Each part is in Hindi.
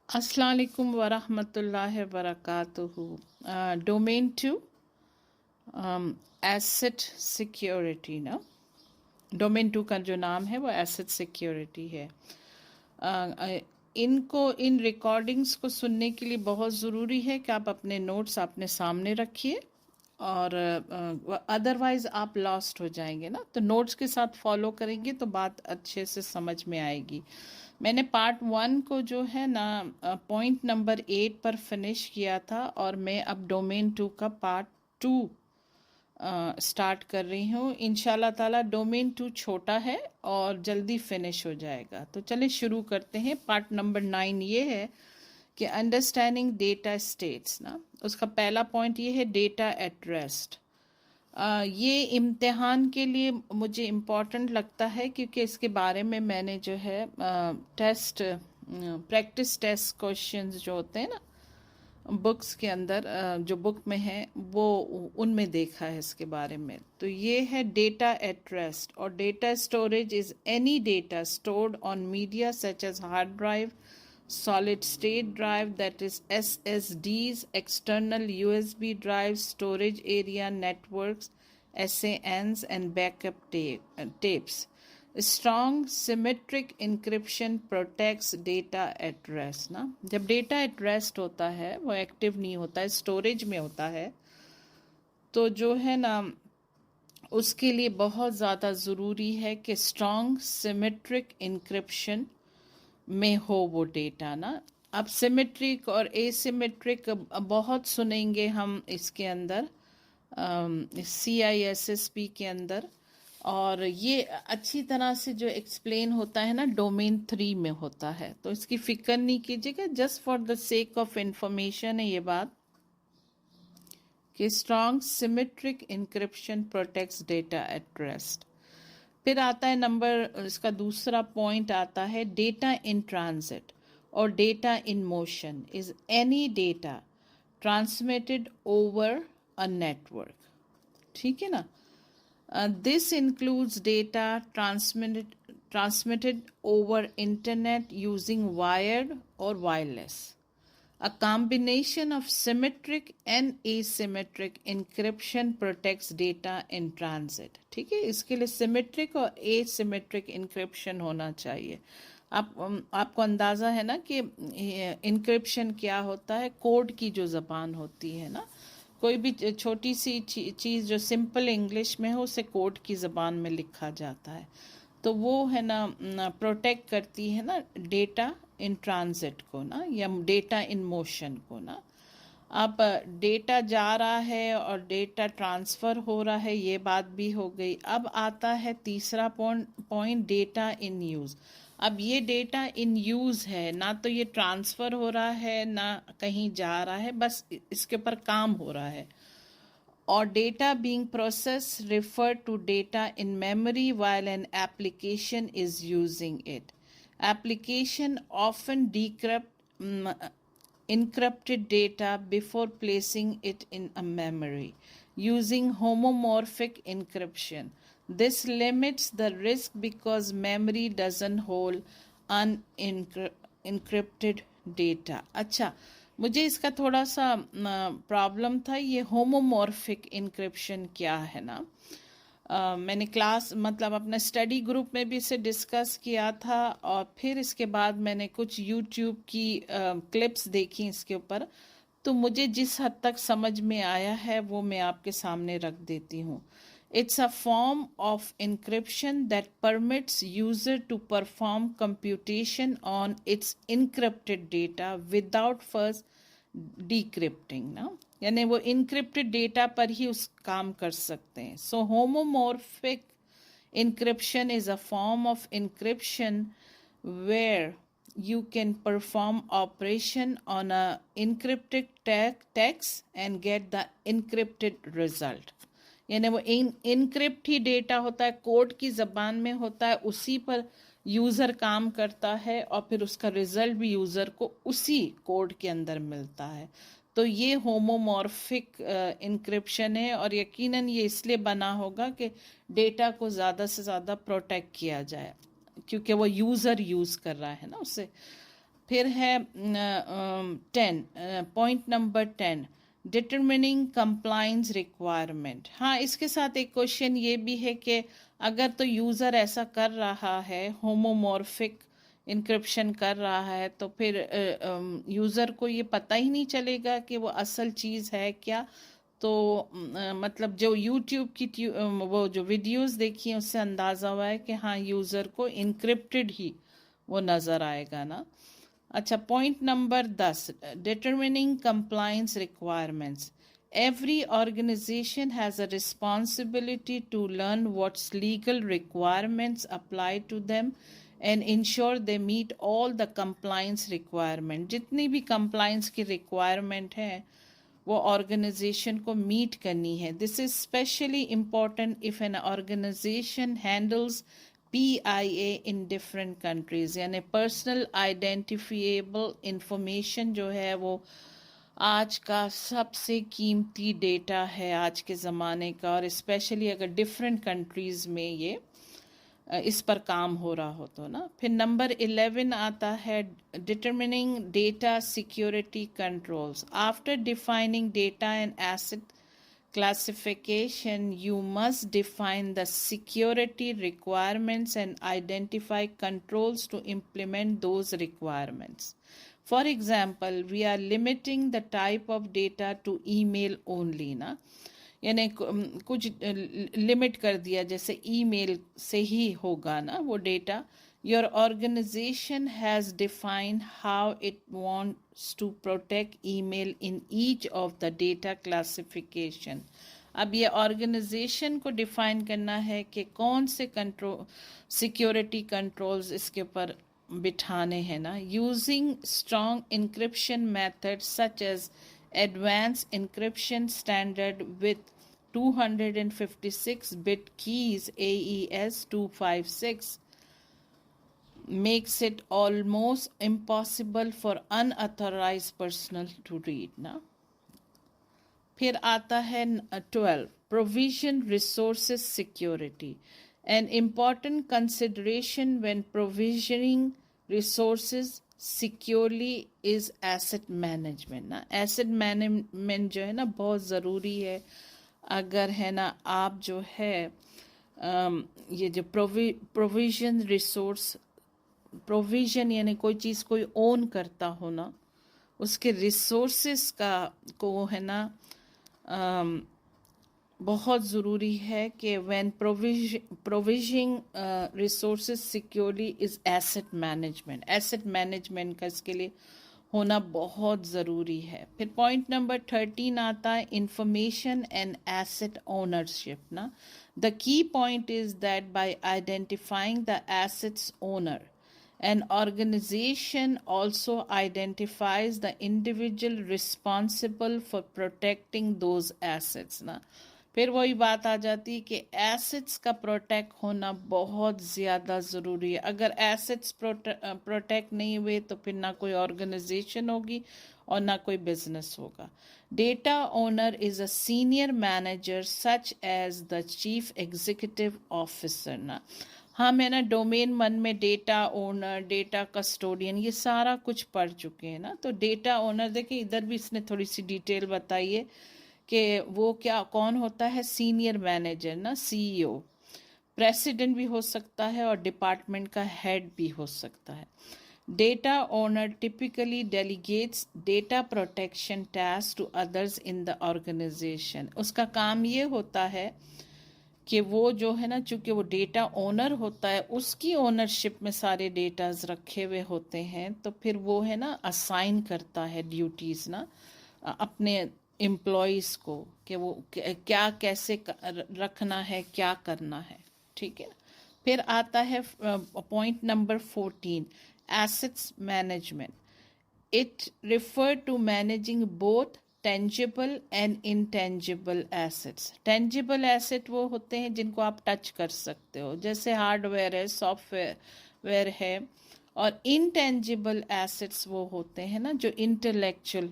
अस्सलाम वालेकुम वरहमतुल्लाहि वबरकातुहू। डोमेन टू एसेट सिक्योरिटी ना। डोमेन टू का जो नाम है वो एसेट सिक्योरिटी है। इन रिकॉर्डिंग्स को सुनने के लिए बहुत ज़रूरी है कि आप अपने नोट्स अपने सामने रखिए, और अदरवाइज़ आप लॉस्ट हो जाएंगे ना। तो नोट्स के साथ फॉलो करेंगे तो बात अच्छे से समझ में आएगी। मैंने पार्ट 1 को जो है ना पॉइंट नंबर 8 पर फिनिश किया था, और मैं अब डोमेन 2 का पार्ट 2 स्टार्ट कर रही हूँ। इंशाल्लाह ताला डोमेन 2 छोटा है और जल्दी फिनिश हो जाएगा। तो चलिए शुरू करते हैं। पार्ट नंबर 9 ये है कि अंडरस्टैंडिंग डेटा स्टेट्स ना। उसका पहला पॉइंट ये है डेटा एट रेस्ट। ये इम्तिहान के लिए मुझे इम्पॉर्टेंट लगता है, क्योंकि इसके बारे में मैंने जो है टेस्ट प्रैक्टिस टेस्ट क्वेश्चंस जो होते हैं ना बुक्स के अंदर, जो बुक में है वो उनमें देखा है इसके बारे में। तो ये है डेटा एट रेस्ट। और data storage is any data stored on media such as hard drive, solid state drive, that is SSDs, external USB drives, storage area networks, SANs, and backup tapes. Strong symmetric encryption protects data at rest ना। जब डेटा एट रेस्ट होता है वो एक्टिव नहीं होता है, स्टोरेज में होता है, तो जो है ना उसके लिए बहुत ज़्यादा ज़रूरी है कि स्ट्रॉन्ग सिमेट्रिक इंक्रिप्शन में हो वो डेटा ना। अब सिमेट्रिक और एसिमेट्रिक बहुत सुनेंगे हम इसके अंदर, CISSP के अंदर, और ये अच्छी तरह से जो एक्सप्लेन होता है ना डोमेन 3 में होता है। तो इसकी फिक्र नहीं कीजिएगा, just for the sake of information है ये बात कि strong symmetric encryption protects data at rest. फिर आता है नंबर, इसका दूसरा पॉइंट आता है डेटा इन ट्रांजिट और data in motion is any data transmitted over a network. ठीक है ना। This includes data transmitted over internet using wired और wireless. A combination of symmetric and asymmetric encryption protects data in transit। ठीक है, इसके लिए सिमेट्रिक और एसिमेट्रिक इंक्रिप्शन होना चाहिए। आपको अंदाज़ा है ना कि इंक्रिप्शन क्या होता है। कोड की जो ज़बान होती है ना, कोई भी छोटी सी चीज़ जो सिंपल इंग्लिश में हो उसे कोड की ज़बान में लिखा जाता है। तो वो है ना प्रोटेक्ट करती है ना डेटा इन ट्रांजिट को ना, या डेटा इन मोशन को ना। अब डेटा जा रहा है और डेटा ट्रांसफ़र हो रहा है, ये बात भी हो गई। अब आता है तीसरा पॉइंट डेटा इन यूज़। अब ये डेटा इन यूज़ है ना, तो ये ट्रांसफ़र हो रहा है ना कहीं जा रहा है, बस इसके ऊपर काम हो रहा है। Or data being processed refer to data in memory while an application is using it. Application often encrypted data before placing it in a memory using homomorphic encryption. This limits the risk because memory doesn't hold unencrypted data. अच्छा, मुझे इसका थोड़ा सा प्रॉब्लम था। ये होमोमॉर्फिक इंक्रिप्शन क्या है ना, मैंने क्लास मतलब अपना स्टडी ग्रुप में भी इसे डिस्कस किया था, और फिर इसके बाद मैंने कुछ यूट्यूब की क्लिप्स देखी इसके ऊपर। तो मुझे जिस हद तक समझ में आया है वो मैं आपके सामने रख देती हूँ। It's a form of encryption that permits user to perform computation on its encrypted data without first decrypting ना, यानी वो encrypted data पर ही उस काम कर सकते हैं। So homomorphic encryption is a form of encryption where you can perform operation on a encrypted text and get the encrypted result। यानी वो इनक्रिप्ट ही डेटा होता है, कोड की ज़बान में होता है, उसी पर यूज़र काम करता है और फिर उसका रिजल्ट भी यूज़र को उसी कोड के अंदर मिलता है। तो ये होमोमॉर्फिक इंक्रिप्शन है, और यकीनन ये इसलिए बना होगा कि डेटा को ज़्यादा से ज़्यादा प्रोटेक्ट किया जाए, क्योंकि वो यूज़र यूज़ कर रहा है ना उसे। फिर है 10, point number 10, determining compliance requirement. हाँ, इसके साथ एक क्वेश्चन ये भी है कि अगर तो यूज़र ऐसा कर रहा है, होमोमॉर्फिक इंक्रिप्शन कर रहा है, तो फिर यूज़र को ये पता ही नहीं चलेगा कि वो असल चीज़ है क्या। तो मतलब जो यूट्यूब की वो जो वीडियोस देखी हैं उससे अंदाज़ा हुआ है कि हाँ, यूज़र को इनक्रिप्टेड ही वो नज़र आएगा ना। अच्छा, point number 10, determining compliance requirements. Every organization has a responsibility to learn what's legal requirements apply to them and ensure they meet all the compliance requirement। जितनी भी compliance की requirement है वो ऑर्गेनाइजेशन को मीट करनी है। This is specially important if an organization handles PIA in different countries, यानी पर्सनल आइडेंटिफिएबल इंफॉर्मेशन जो है वो आज का सबसे कीमती डेटा है आज के ज़माने का, और स्पेशली अगर डिफरेंट कंट्रीज़ में ये इस पर काम हो रहा हो तो ना। फिर नंबर 11 आता है determining data security controls. After defining data and asset classification, you must define the security requirements and identify controls to implement those requirements. For example, we are limiting the type of data to email only ना, यानी कुछ लिमिट कर दिया, जैसे ईमेल से ही होगा ना वो data. Your organization has defined how it wants to protect email in each of the data classification. अब ये ऑर्गेनाइजेशन को डिफाइन करना है कि कौन से कंट्रोल सिक्योरिटी कंट्रोल्स इसके ऊपर बिठाने हैं ना। Using strong encryption method such as advanced encryption standard with 256-bit keys AES 256 makes it almost impossible for unauthorized personnel to read ना। फिर आता है 12, provision resources security, an important consideration when provisioning resources securely is asset management ना। एसेट मैनेजमेंट जो है ना बहुत ज़रूरी है। अगर है ना आप जो है ये जो प्रोविजन रिसोर्स, प्रोविजन यानी कोई चीज़ कोई ओन करता हो ना, उसके रिसोर्सेस का को है ना बहुत ज़रूरी है कि when provisioning resources securely is asset management. Asset management का इसके लिए होना बहुत ज़रूरी है। फिर पॉइंट नंबर 13 आता है इंफॉर्मेशन एंड एसेट ओनरशिप ना। The key point is that bye identifying the assets owner, an organization also identifies the individual responsible for protecting those assets ना। फिर वही बात आ जाती है कि एसेट्स का प्रोटेक्ट होना बहुत ज़्यादा ज़रूरी है। अगर एसेट्स प्रोटेक्ट नहीं हुए तो फिर ना कोई ऑर्गेनाइजेशन होगी और ना कोई बिजनेस होगा। Data owner is a senior manager such as the chief executive officer ना। हम है ना डोमेन 1 में डेटा ओनर, डेटा कस्टोडियन, ये सारा कुछ पढ़ चुके हैं ना। तो डेटा ओनर देखिए इधर भी इसने थोड़ी सी डिटेल बताई है कि वो क्या कौन होता है। सीनियर मैनेजर ना, CEO, प्रेसिडेंट भी हो सकता है और डिपार्टमेंट का हेड भी हो सकता है। Data owner typically delegates data protection task to others in the organization. उसका काम ये होता है कि वो जो है ना, चूंकि वो डेटा ओनर होता है, उसकी ओनरशिप में सारे डेटाज रखे हुए होते हैं, तो फिर वो है ना असाइन करता है ड्यूटीज़ ना अपने एम्प्लॉयज़ को कि वो क्या कैसे रखना है, क्या करना है, ठीक है। फिर आता है point number 14, assets management. It refer to managing both tangible and intangible assets. Tangible asset वो होते हैं जिनको आप टच कर सकते हो, जैसे हार्डवेयर है, सॉफ्टवेयर है, और इनटेंजिबल एसेट्स वो होते हैं ना जो इंटेलेक्चुअल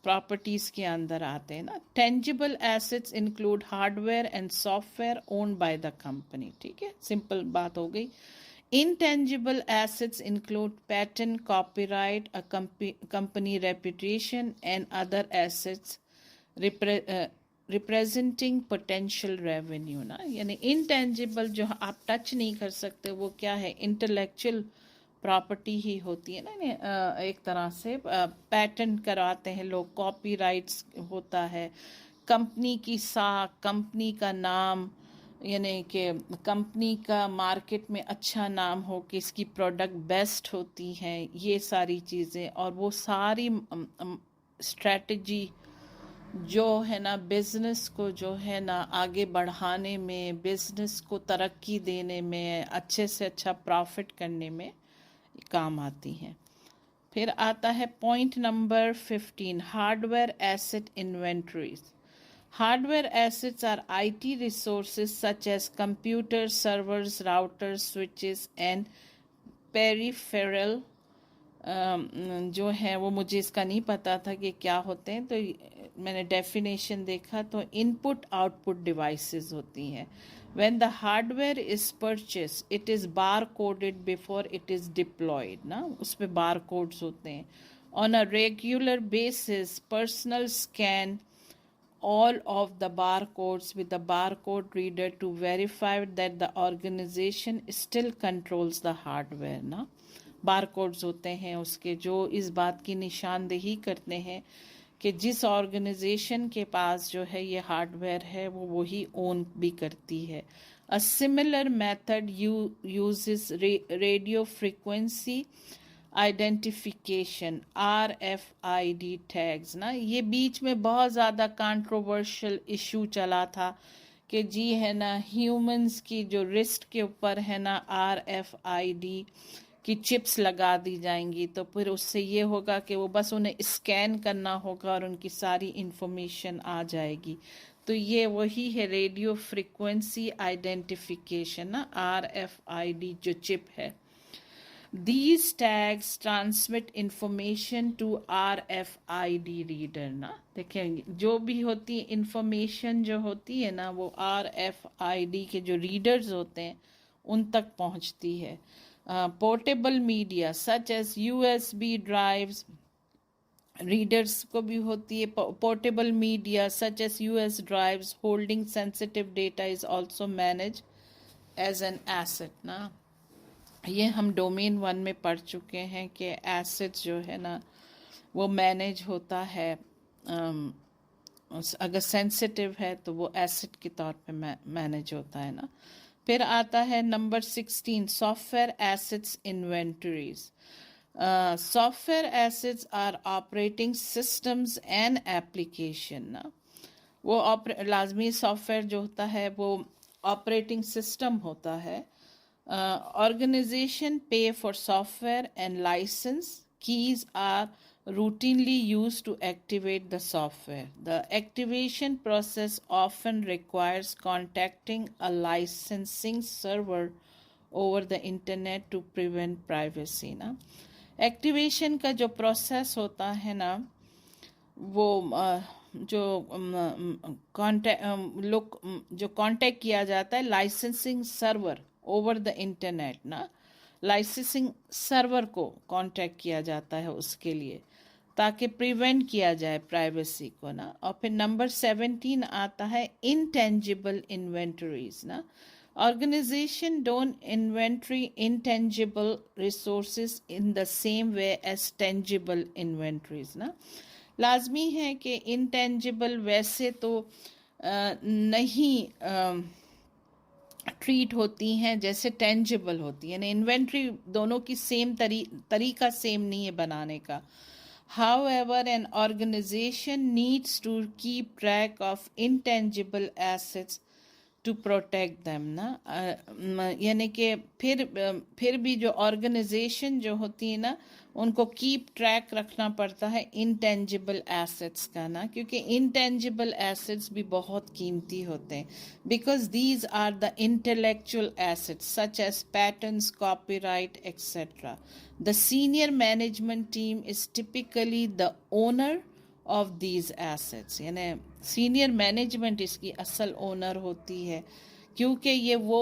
प्रॉपर्टीज़ के अंदर आते हैं ना। Tangible assets include hardware and software owned by the company, ठीक है, सिंपल बात हो गई। Intangible assets include patent, copyright, a company reputation, and other assets representing potential revenue ना, यानी intangible जो आप टच नहीं कर सकते वो क्या है, intellectual प्रॉपर्टी ही होती है ना, एक तरह से पैटेंट कराते हैं लोग, कॉपीराइट्स होता है, कंपनी की साख, कंपनी का नाम, यानी कि कंपनी का मार्केट में अच्छा नाम हो कि इसकी प्रोडक्ट बेस्ट होती हैं, ये सारी चीज़ें, और वो सारी स्ट्रेटजी जो है ना बिज़नेस को जो है ना आगे बढ़ाने में, बिज़नेस को तरक्की देने में, अच्छे से अच्छा प्रॉफिट करने में काम आती हैं। फिर आता है point number 15, hardware asset inventories. Hardware assets are IT resources such as computers, servers, routers, switches, and peripheral जो है वो मुझे इसका नहीं पता था कि क्या होते हैं, तो मैंने डेफिनेशन देखा तो इनपुट आउटपुट डिवाइसेस होती हैं। When the hardware is purchased, it is bar coded before it is deployed ना, उस पे बार कोड्स होते हैं। On a regular basis, personnel scan all of the barcodes with the barcode reader to verify that the organization still controls the hardware ना, बारकोड्स होते हैं उसके जो इस बात की निशानदेही करते हैं कि जिस ऑर्गेनाइजेशन के पास जो है ये हार्डवेयर है वो वही ओन भी करती है। A similar method uses radio frequency identification, RFID tags ना, ये बीच में बहुत ज़्यादा कंट्रोवर्शियल इशू चला था कि जी है ना ह्यूमंस की जो रिस्ट के ऊपर है ना RFID की चिप्स लगा दी जाएंगी, तो फिर उससे ये होगा कि वो बस उन्हें स्कैन करना होगा और उनकी सारी इंफॉर्मेशन आ जाएगी। तो ये वही है रेडियो फ्रीक्वेंसी आइडेंटिफिकेशन ना, RFID जो चिप है। These tags transmit information to RFID reader ना, देखेंगे जो भी होती है इंफॉर्मेशन जो होती है ना वो RFID के जो रीडर्स होते हैं उन तक पहुंचती है। Portable media such as USB drives, readers को भी होती है। Portable media such as US drives holding sensitive data is also manage as an asset ना, ये हम डोमेन 1 में पढ़ चुके हैं कि एसेट्स जो है ना वो मैनेज होता है, अगर सेंसिटिव है तो वो एसेट के तौर पे मैनेज होता है ना। फिर आता है number 16, software assets inventories. Software assets are operating systems and application ना, वो लाजमी सॉफ्टवेयर जो होता है वो ऑपरेटिंग सिस्टम होता है। Organization pay for software and license. Keys are routinely used to activate the software. The activation process often requires contacting a licensing server over the internet to prevent privacy ना। एक्टिवेशन का जो प्रोसेस होता है ना वो जो कांटेक्ट किया जाता है licensing server over the internet ना, लाइसेंसिंग सर्वर को कांटेक्ट किया जाता है उसके लिए ताकि प्रिवेंट किया जाए प्राइवेसी को ना। और फिर नंबर 17 आता है इंटेंजिबल इन्वेंटरीज ना, organization don't inventory intangible resources in the same way as tangible inventories ना। लाजमी है कि इंटेंजिबल वैसे तो नहीं ट्रीट होती हैं जैसे टेंजिबल होती है ना, इन्वेंट्री दोनों की सेम तरीका सेम नहीं है बनाने का। However, an organization needs to keep track of intangible assets to protect them ना, यानी कि फिर भी जो ऑर्गेनाइजेशन जो होती है ना उनको कीप ट्रैक रखना पड़ता है इंटेंजिबल एसेट्स का ना, क्योंकि इंटेंजिबल एसेट्स भी बहुत कीमती होते हैं because these are the intellectual assets such as patterns, copyright etcetera. The senior management team is typically the owner of these assets, यानी सीनियर मैनेजमेंट इसकी असल ओनर होती है क्योंकि ये वो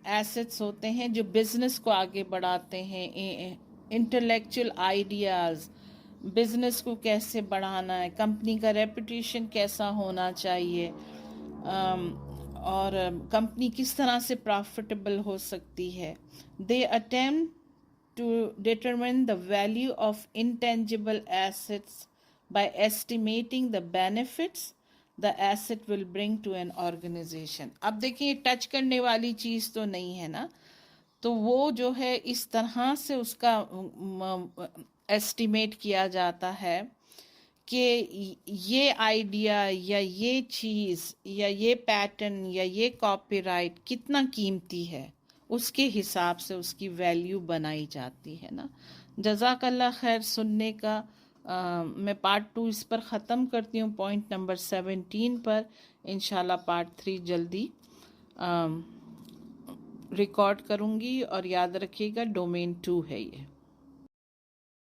एसेट्स होते हैं जो बिजनेस को आगे बढ़ाते हैं, इंटेलेक्चुअल आइडियाज़, बिजनेस को कैसे बढ़ाना है, कंपनी का रेपुटेशन कैसा होना चाहिए, और कंपनी किस तरह से प्रॉफिटेबल हो सकती है. दे attempt to determine the value of intangible assets by estimating the benefits the asset will bring to an organization. अब देखिए टच करने वाली चीज़ तो नहीं है ना, तो वो जो है इस तरह से उसका एस्टिमेट किया जाता है कि ये आइडिया या ये चीज़ या ये पैटर्न या ये कॉपीराइट कितना कीमती है, उसके हिसाब से उसकी वैल्यू बनाई जाती है ना. जज़ाकल्लाह खैर सुनने का. मैं पार्ट 2 इस पर ख़त्म करती हूँ, पॉइंट नंबर 17 पर. इंशाल्लाह पार्ट 3 जल्दी रिकॉर्ड करूँगी. और याद रखिएगा डोमेन 2 है ये.